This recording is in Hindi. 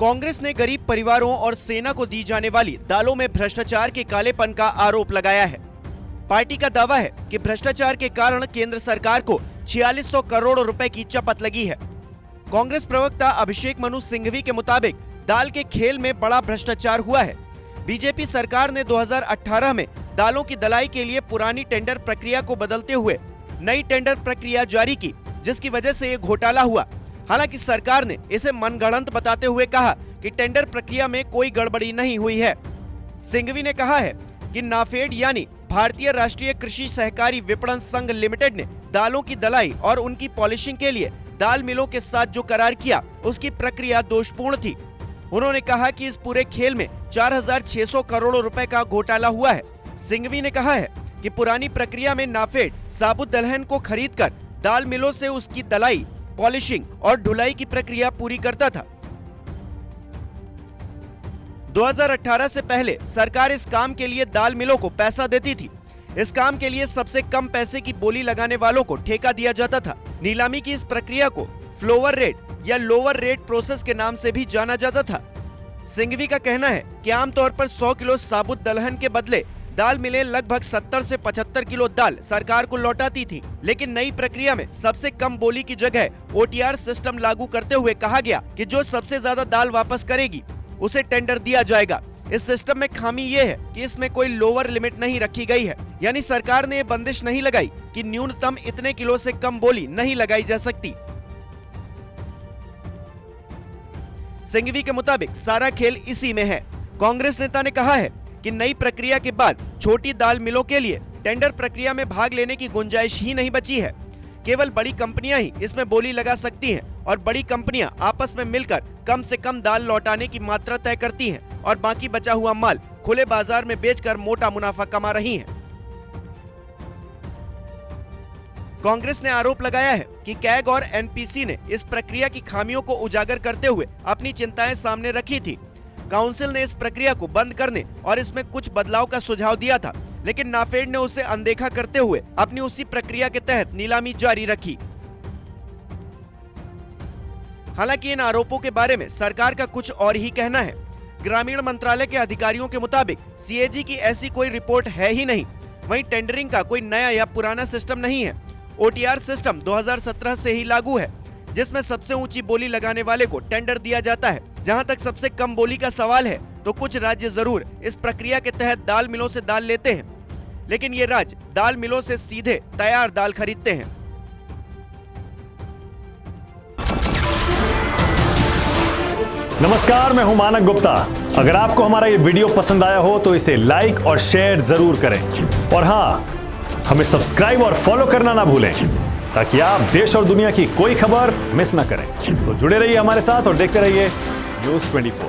कांग्रेस ने गरीब परिवारों और सेना को दी जाने वाली दालों में भ्रष्टाचार के कालेपन का आरोप लगाया है। पार्टी का दावा है कि भ्रष्टाचार के कारण केंद्र सरकार को 4600 करोड़ रुपए की चपत लगी है। कांग्रेस प्रवक्ता अभिषेक मनु सिंघवी के मुताबिक दाल के खेल में बड़ा भ्रष्टाचार हुआ है। बीजेपी सरकार ने 2018 में दालों की दलाई के लिए पुरानी टेंडर प्रक्रिया को बदलते हुए नई टेंडर प्रक्रिया जारी की, जिसकी वजह से ये घोटाला हुआ। हालांकि सरकार ने इसे मनगढ़ंत बताते हुए कहा कि टेंडर प्रक्रिया में कोई गड़बड़ी नहीं हुई है। सिंघवी ने कहा है कि नाफेड यानी भारतीय राष्ट्रीय कृषि सहकारी विपणन संघ लिमिटेड ने दालों की दलाई और उनकी पॉलिशिंग के लिए दाल मिलों के साथ जो करार किया उसकी प्रक्रिया दोषपूर्ण थी। उन्होंने कहा कि इस पूरे खेल में 4600 करोड़ रुपए का घोटाला हुआ है। सिंघवी ने कहा है कि पुरानी प्रक्रिया में नाफेड साबुत दलहन को खरीदकर दाल मिलों से उसकी दलाई, पॉलिशिंग और ढुलाई की प्रक्रिया पूरी करता था। 2018 से पहले सरकार इस काम के लिए दाल मिलों को पैसा देती थी। इस काम के लिए सबसे कम पैसे की बोली लगाने वालों को ठेका दिया जाता था। नीलामी की इस प्रक्रिया को फ्लोवर रेट या लोअर रेट प्रोसेस के नाम से भी जाना जाता था। सिंघवी का कहना है कि आमतौर पर 100 किलो साबुत दलहन के बदले दाल मिलें लगभग 70 से 75 किलो दाल सरकार को लौटाती थी। लेकिन नई प्रक्रिया में सबसे कम बोली की जगह OTR सिस्टम लागू करते हुए कहा गया कि जो सबसे ज्यादा दाल वापस करेगी उसे टेंडर दिया जाएगा। इस सिस्टम में खामी ये है कि इसमें कोई लोअर लिमिट नहीं रखी गई है, यानी सरकार ने ये बंदिश नहीं लगाई कि न्यूनतम इतने किलो से कम बोली नहीं लगाई जा सकती। सिंघवी के मुताबिक सारा खेल इसी में है। कांग्रेस नेता ने कहा है कि नई प्रक्रिया के बाद छोटी दाल मिलों के लिए टेंडर प्रक्रिया में भाग लेने की गुंजाइश ही नहीं बची है। केवल बड़ी कंपनियां ही इसमें बोली लगा सकती हैं और बड़ी कंपनियां आपस में मिलकर कम से कम दाल लौटाने की मात्रा तय करती हैं और बाकी बचा हुआ माल खुले बाजार में बेचकर मोटा मुनाफा कमा रही हैं। कांग्रेस ने आरोप लगाया है कि कैग और NPC ने इस प्रक्रिया की खामियों को उजागर करते हुए अपनी चिंताएं सामने रखी थी। काउंसिल ने इस प्रक्रिया को बंद करने और इसमें कुछ बदलाव का सुझाव दिया था, लेकिन नाफेड ने उसे अनदेखा करते हुए अपनी उसी प्रक्रिया के तहत नीलामी जारी रखी। हालांकि इन आरोपों के बारे में सरकार का कुछ और ही कहना है। ग्रामीण मंत्रालय के अधिकारियों के मुताबिक CAG की ऐसी कोई रिपोर्ट है ही नहीं। वहीं टेंडरिंग का कोई नया या पुराना सिस्टम नहीं है। OTR सिस्टम 2017 से ही लागू है, जिसमें सबसे ऊंची बोली लगाने वाले को टेंडर दिया जाता है। जहां तक सबसे कम बोली का सवाल है तो कुछ राज्य जरूर इस प्रक्रिया के तहत दाल मिलों से दाल लेते हैं, लेकिन ये राज्य दाल मिलों से सीधे तैयार दाल खरीदते हैं। नमस्कार, मैं हूं मानक गुप्ता। अगर आपको हमारा ये वीडियो पसंद आया हो तो इसे लाइक और शेयर जरूर करें, और हाँ, हमें सब्सक्राइब और फॉलो करना ना भूलें ताकि आप देश और दुनिया की कोई खबर मिस ना करें। तो जुड़े रहिए हमारे साथ और देखते रहिए न्यूज़ 24।